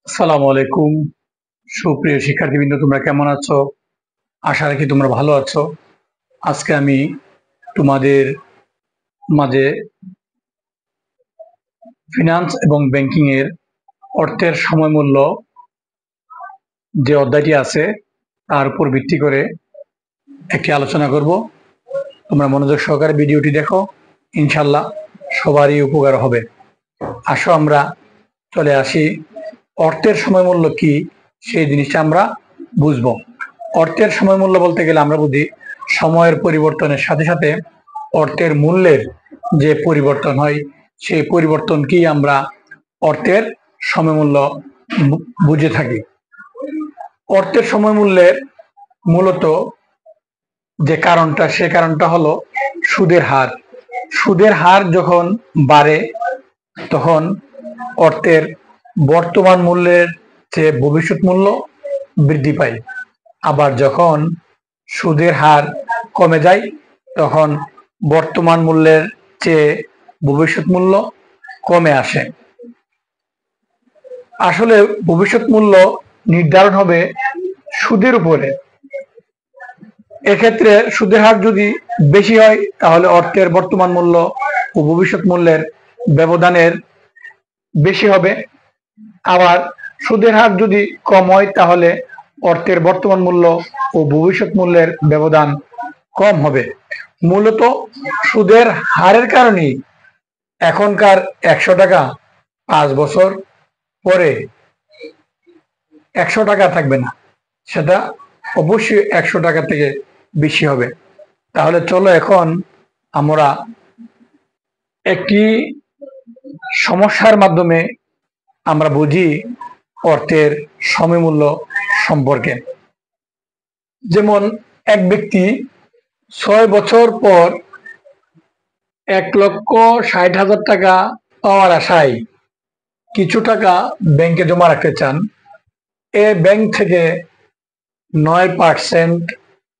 আসসালামু আলাইকুম। সুপ্রিয় শিক্ষার্থীবৃন্দ, তোমরা কেমন আছো? আশা রাখি তোমরা ভালো আছো। আজকে আমি তোমাদের মাঝে ফিনান্স এবং ব্যাংকিং এর অর্থের সময় মূল্য যে অধ্যায়টি আছে তার উপর ভিত্তি করে একটি আলোচনা করব। তোমরা মনোযোগ সহকারে ভিডিওটি দেখো, ইনশাল্লাহ সবারই উপকার হবে। আসো আমরা চলে আসি অর্থের সময় মূল্য কি সেই জিনিসটা আমরা বুঝবো। অর্থের সময় মূল্য বলতে গেলে আমরা বুঝি সময়ের পরিবর্তনের সাথে সাথে অর্থের মূল্যের যে পরিবর্তন হয় সেই পরিবর্তনকেই আমরা অর্থের সময় মূল্য বুঝে থাকি। অর্থের সময় মূল্যের মূলত যে কারণটা, সে কারণটা হলো সুদের হার। সুদের হার যখন বাড়ে তখন অর্থের বর্তমান মূল্যের চেয়ে ভবিষ্যৎ মূল্য বৃদ্ধি পায়। আবার যখন সুদের হার কমে যায় তখন বর্তমান মূল্যের চেয়ে ভবিষ্যৎ মূল্য কমে আসে। আসলে ভবিষ্যৎ মূল্য নির্ধারণ হবে সুদের উপরে। এক্ষেত্রে সুদের হার যদি বেশি হয় তাহলে অর্থের বর্তমান মূল্য ও ভবিষ্যৎ মূল্যের ব্যবধানের বেশি হবে। আবার সুদের হার যদি কম হয় তাহলে অর্থের বর্তমান মূল্য ও ভবিষ্যৎ মূল্যের ব্যবধান কম হবে। মূলত সুদের হারের কারণেই এখনকার 100 টাকা 5 বছর পরে 100 টাকা থাকবে না, সেটা অবশ্যই 100 টাকা থেকে বেশি হবে। তাহলে চলো এখন আমরা একটি সমস্যার মাধ্যমে আমরা বুঝি অর্থের সমমূল্য সম্পর্কে। যেমন এক ব্যক্তি 6 বছর পর 1,60,000 টাকা পাওয়ার আশায় কিছু টাকা ব্যাংকে জমা রাখতে চান। এ ব্যাংক থেকে 9%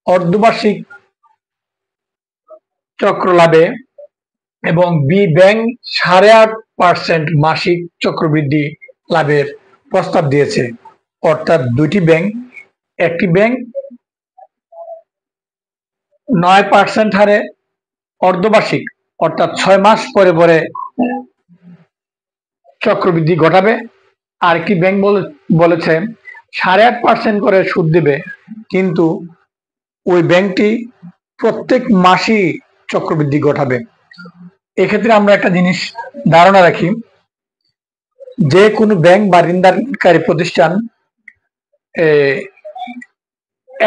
অর্ধবার্ষিক চক্র লাভে এবং বি ব্যাংক 8.5% মাসিক চক্রবৃদ্ধি লাভের প্রস্তাব দিয়েছে। অর্থাৎ দুইটি ব্যাংক, একটি ব্যাংক 9% হারে অর্ধবার্ষিক অর্থাৎ 6 মাস পরে পরে চক্রবৃদ্ধি ঘটাবে, আর কি ব্যাংক বলেছে 8.5% করে সুদ দেবে, কিন্তু ওই ব্যাংকটি প্রত্যেক মাসই চক্রবৃদ্ধি ঘটাবে। এক্ষেত্রে আমরা একটা জিনিস ধারণা রাখি, যে কোনো ব্যাংক বা ঋণদানকারী প্রতিষ্ঠান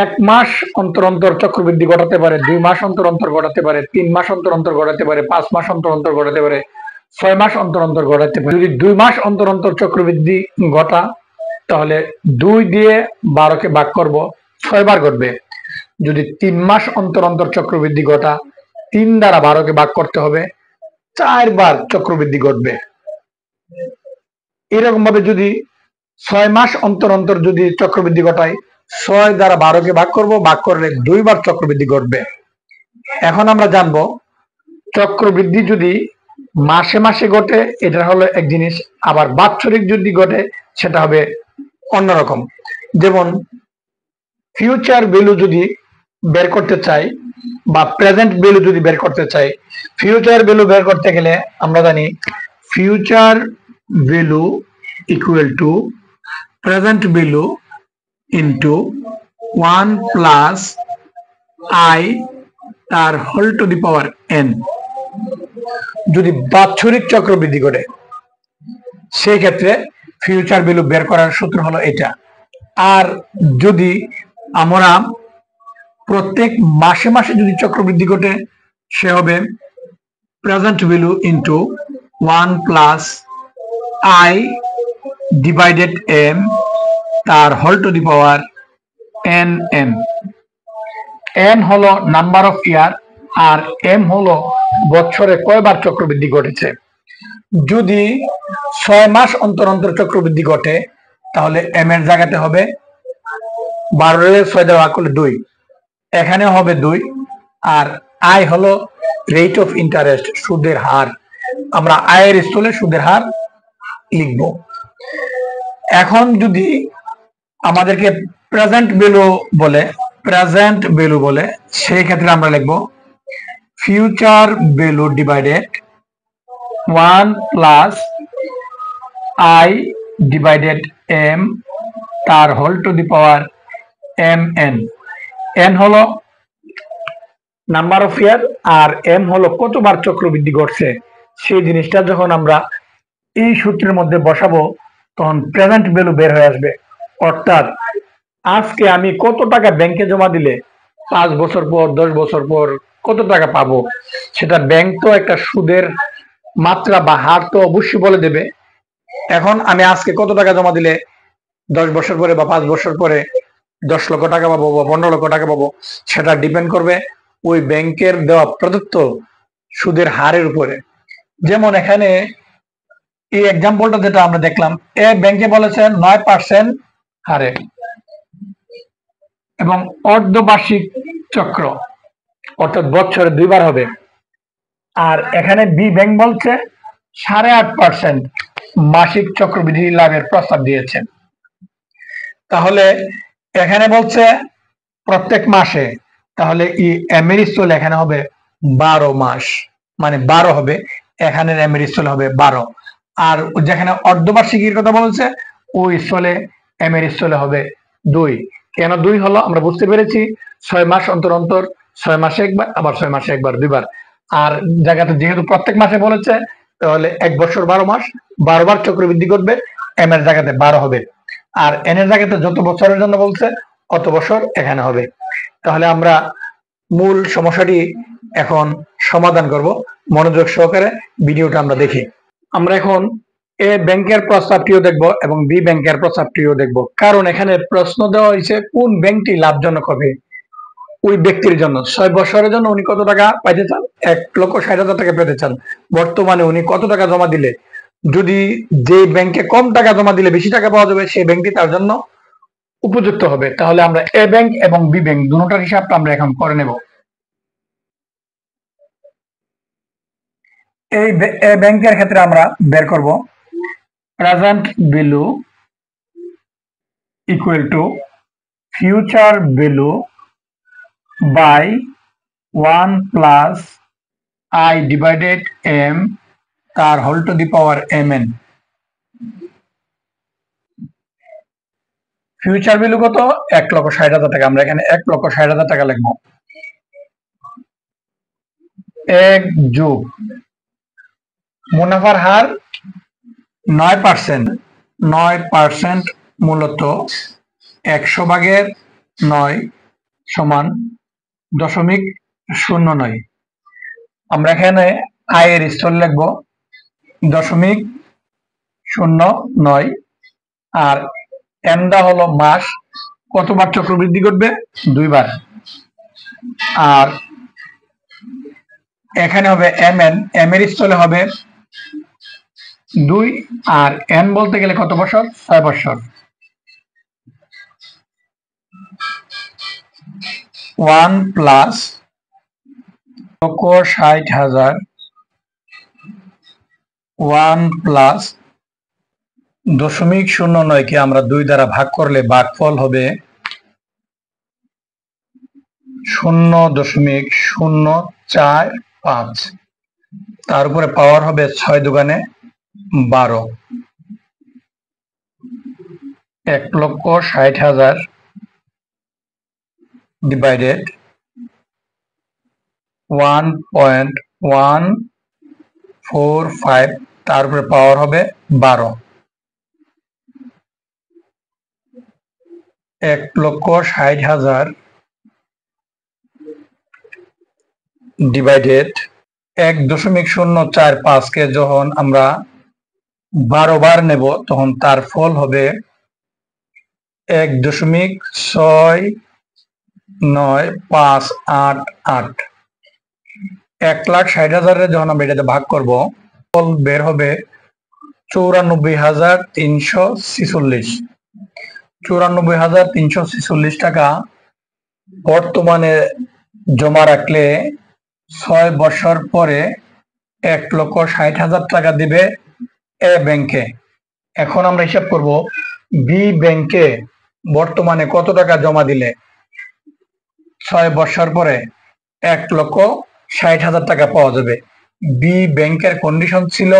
1 মাস অন্তর অন্তর চক্রবৃদ্ধি ঘটাতে পারে, 2 মাস অন্তর অন্তর ঘটাতে পারে, 3 মাস অন্তর অন্তর ঘটাতে পারে, 5 মাস অন্তর অন্তর ঘটাতে পারে, 6 মাস অন্তর অন্তর ঘটাতে পারে। যদি 2 মাস অন্তর অন্তর চক্রবৃদ্ধি ঘটা তাহলে 2 দিয়ে 12কে ভাগ করব, 6 বার ঘটবে। যদি 3 মাস অন্তর অন্তর চক্রবৃদ্ধি ঘটা 3 দ্বারা 12কে ভাগ করতে হবে, 4 বার চক্রবৃদ্ধি ঘটবে। এরকম ভাবে যদি 6 মাস অন্তর অন্তর যদি চক্রবৃদ্ধি ঘটায় 6 দ্বারা 12কে ভাগ করব, ভাগ করলে 2 বার চক্রবৃদ্ধি ঘটবে। এখন আমরা জানবো চক্রবৃদ্ধি যদি মাসে মাসে ঘটে এটা হলো এক জিনিস, আবার বাৎসরিক যদি ঘটে সেটা হবে অন্যরকম। যেমন ফিউচার ভ্যালু যদি বের করতে চাই বা প্রেজেন্ট ভ্যালু যদি বের করতে চাই, ফিউচার ভ্যালু বের করতে গেলে আমরা জানি future value equal to present value into 1 plus I তার whole to the power N. যদি বাৎসরিক চক্রবৃদ্ধি ঘটে সেই ক্ষেত্রে ফিউচার ভ্যালু বের করার সূত্র হলো এটা। আর যদি আমরা প্রত্যেক মাসে মাসে যদি চক্রবৃদ্ধি ঘটে সে হবে present value into 1 plus I divided M তার whole to the power N M. N হলো নাম্বার অফ ইয়ার আর এম হলো বছরে কয়বার চক্রবৃদ্ধি ঘটেছে। যদি 6 মাস অন্তর অন্তর চক্রবৃদ্ধি ঘটে তাহলে এম এর জায়গাতে হবে 12 দ্বারা ভাগ করলে 2, এখানে হবে 2, আর আই হলো রেট অফ ইন্টারেস্ট, সুদের হার। আমরা আয়ের স্থলে সুদের হার লিখব। এখন যদি আমাদেরকে প্রেজেন্ট ভ্যালু বলে সেই ক্ষেত্রে আমরা লিখব future value divided 1 plus I divided M তার whole to the power M N. N হলো নাম্বার অফ ইয়ার আর এম হলো কতবার চক্রবৃদ্ধি ঘটছে। সেই জিনিসটা যখন আমরা এই সূত্রের মধ্যে বসাবো তখন প্রেজেন্ট ভ্যালু বের হয়ে আসবে। অর্থাৎ আজকে আমি কত টাকা ব্যাংকে জমা দিলে 5 বছর পর 10 বছর পর কত টাকা পাবো, সেটা ব্যাংক তো একটা সুদের মাত্রা বা হার তো অবশ্যই বলে দেবে। এখন আমি আজকে কত টাকা জমা দিলে 10 বছর পরে বা 5 বছর পরে 10 লক্ষ টাকা পাবো বা 15 লক্ষ টাকা পাবো, সেটা ডিপেন্ড করবে ওই ব্যাংকের দেওয়া প্রদত্ত সুদের হারের উপরে। যেমন এখানে এই এক্সাম্পলটা যেটা আমরা দেখলাম, এ ব্যাংকে বলেছেন 9% হারে এবং অর্ধবার্ষিক চক্র অর্থাৎ বছরে 2 বার হবে। আর এখানে বি ব্যাংক বলছে 8.5% মাসিক চক্রবৃদ্ধি লাভের প্রস্তাব দিয়েছেন। তাহলে এখানে বলছে প্রত্যেক মাসে, তাহলে এমের স্থলে এখানে হবে 12 মাস, মানে 12 হবে, এখানের এমের স্থলে হবে 12। আর যেখানে অর্ধবার্ষিকীর কথা বলছে ওই স্থলে এমের স্থলে হবে 2। কেন 2 হলো আমরা বুঝতে পেরেছি, 6 মাস অন্তর অন্তর, 6 মাসে একবার, আবার 6 মাসে একবার, 2 বার। আর জায়গাতে যেহেতু প্রত্যেক মাসে বলেছে তাহলে 1 বছর 12 মাস, 12 বার চক্রবৃদ্ধি করবে, এম এর জায়গাতে 12 হবে। আর এন এর জায়গাতে যত বছরের জন্য বলছে অত বছর এখানে হবে। তাহলে আমরা মূল সমস্যাটি এখন সমাধান করব। মনোযোগ সহকারে ভিডিওটা আমরা দেখি। আমরা এখন এ ব্যাংকের প্রস্তাবটিও দেখব এবং বি ব্যাংকের প্রস্তাবটিও দেখব, কারণ এখানে প্রশ্ন দেওয়া হয়েছে কোন ব্যাংকটি লাভজনক হবে ওই ব্যক্তির জন্য। 6 বছরের জন্য উনি কত টাকা পাইতে চান, 1,60,000 টাকা পেতে চান। বর্তমানে উনি কত টাকা জমা দিলে, যদি যে ব্যাংকে কম টাকা জমা দিলে বেশি টাকা পাওয়া যাবে সেই ব্যাংকটি তার জন্য উপযুক্ত হবে। তাহলে আমরা এ ব্যাংক এবং বি ব্যাংক দুটোটার হিসাবটা আমরা এখন করে নেব। এই ব্যাংকের ক্ষেত্রে আমরা বের করব present value equal to future value by 1 plus I divided M তার whole to the power M N. Future value কত, 1,60,000 টাকা। আমরা এখানে 1,60,000 টাকা লিখবো। 1 যোগ মুনাফার হার 9%। 9% মূলত 100/9 সমান 0.09। আমরা এখানে আয়ের স্থল লিখবো 0.09। আর এমটা হলো মাস, কতবার চক্রবৃদ্ধি করবে, 2 বার। আর এখানে হবে এম এন, এম এর স্থলে হবে 2, আর এন বলতে গেলে কত বছর, 6 বছর। 1 প্লাস 1,60,000 1 প্লাস 0.09 কে আমরা 2 দ্বারা ভাগ করলে ভাগফল হবে 0.045। তার উপরে পাওয়ার হবে 6 দুগুণে 12। 1,60,000 ডিভাইডেড 1.145, তার উপরে পাওয়ার হবে 12। 1,60,000 ডিভাইডেড 1.045 কে যখন আমরা 12 বার নেব তখন তার ফল হবে 1.6958। 1,60,000 যখন আমরা এটাতে ভাগ করব ফল বের হবে 94,346। 94,346 টাকা বর্তমানে জমা রাখলে 6 বছর পরে 1,60,000 টাকা দিবে এ ব্যাংকে। এখন আমরা হিসাব করব বি ব্যাংকে বর্তমানে কত টাকা জমা দিলে 6 বছর পরে 1,60,000 টাকা পাওয়া যাবে? বি ব্যাংকের কন্ডিশন ছিল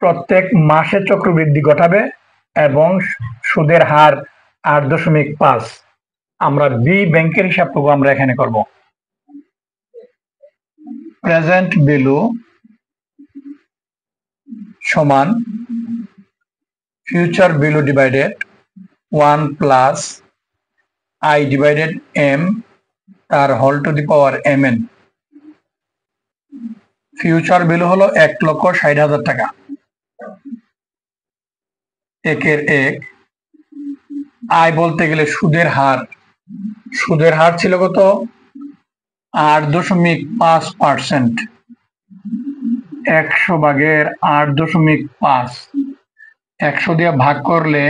প্রত্যেক মাসে চক্রবৃদ্ধি ঘটাবে এবং সুদের হার 8.5। আমরা বি ব্যাংকের হিসাবটুকু আমরা এখানে করব। প্রেজেন্ট ভ্যালু সমান future value divided 1 plus I divided M তার whole to the power mn। Future value হলো 1,60,000 টাকা। একের এক। আয় বলতে গেলে সুদের হার ছিল কত? 8.5%। 100 ভাগের 8.5 100 দিয়ে ভাগ করলে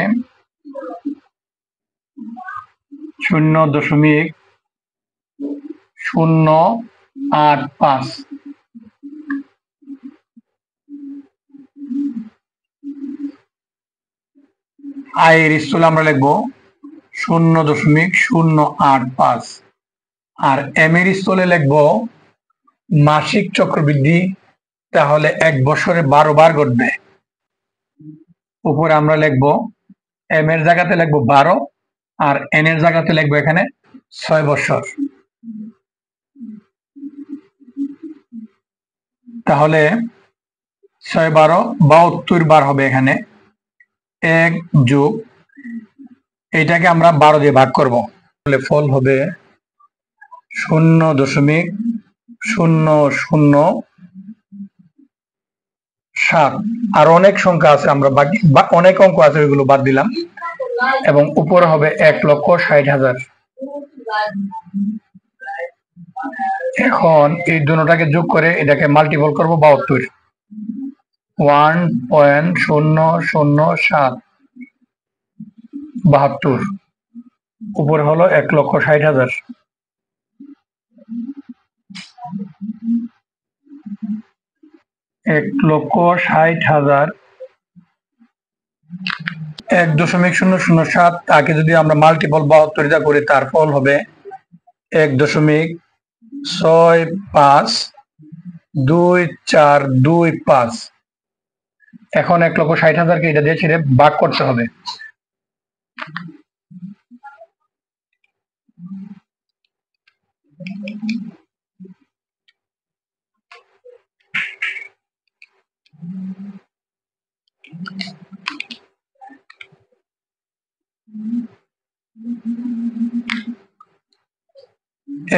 0.085। আয়ের স্থল আমরা লিখবো 0.085 আর এম এর স্থলে লিখবো মাসিক চক্রবৃদ্ধি, তাহলে 1 বছরে 12 বার ঘটবে। উপরে আমরা লিখবো এম এর জায়গাতে লিখবো 12 আর এন এর জায়গাতে লিখবো এখানে 6 বছর। তাহলে 6 12 72 বার হবে এখানে। 1 যোগ এইটাকে আমরা 12 দিয়ে ভাগ করব, তাহলে ফল হবে 0.007। আর অনেক সংখ্যা আছে, আমরা বাকি অনেক অঙ্ক আছে ওইগুলো বাদ দিলাম, এবং উপরে হবে 1,60,000। এখন এই দুটোটাকে যোগ করে এটাকে মাল্টিপল করব 72। 1.007 72 উপরে হলো 1,60,000। এক লক্ষ 60,000 1.007 তাকে যদি আমরা মাল্টিপল 72 যা করি তার ফল হবে 1.652425। এখন 1,60,000 কে এটা দিয়ে ছেড়ে ভাগ করতে হবে।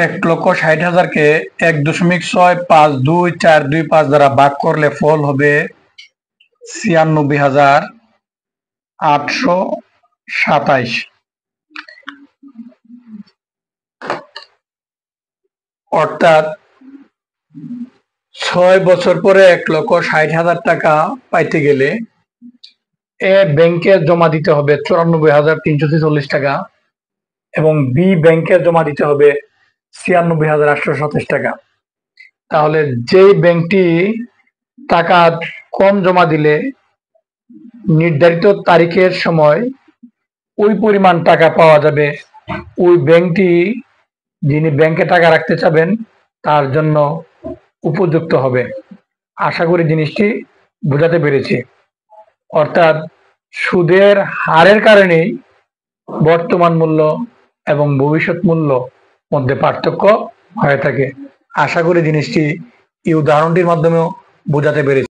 এক লক্ষ 60,000-কে 1.652425 দ্বারা ভাগ করলে ফল হবে 96,827। অর্থাৎ 6 বছর পরে 1,60,000 টাকা পাইতে গেলে এ ব্যাংকে জমা দিতে হবে 94,346 টাকা এবং বি ব্যাংকে জমা দিতে হবে 96,827 টাকা। তাহলে যেই ব্যাংকটি টাকা কম জমা দিলে নির্ধারিত তারিখের সময় ওই পরিমাণ টাকা পাওয়া যাবে, ওই ব্যাংকটি যিনি ব্যাংকে টাকা রাখতে চাবেন তার জন্য উপযুক্ত হবে। আশা করি জিনিসটি বোঝাতে পেরেছি। অর্থাৎ সুদের হারের কারণেই বর্তমান মূল্য এবং ভবিষ্যৎ মূল্য মধ্যে পার্থক্য হয়ে থাকে। আশা করি জিনিসটি এই উদাহরণটির মাধ্যমেও বোঝাতে পেরেছি।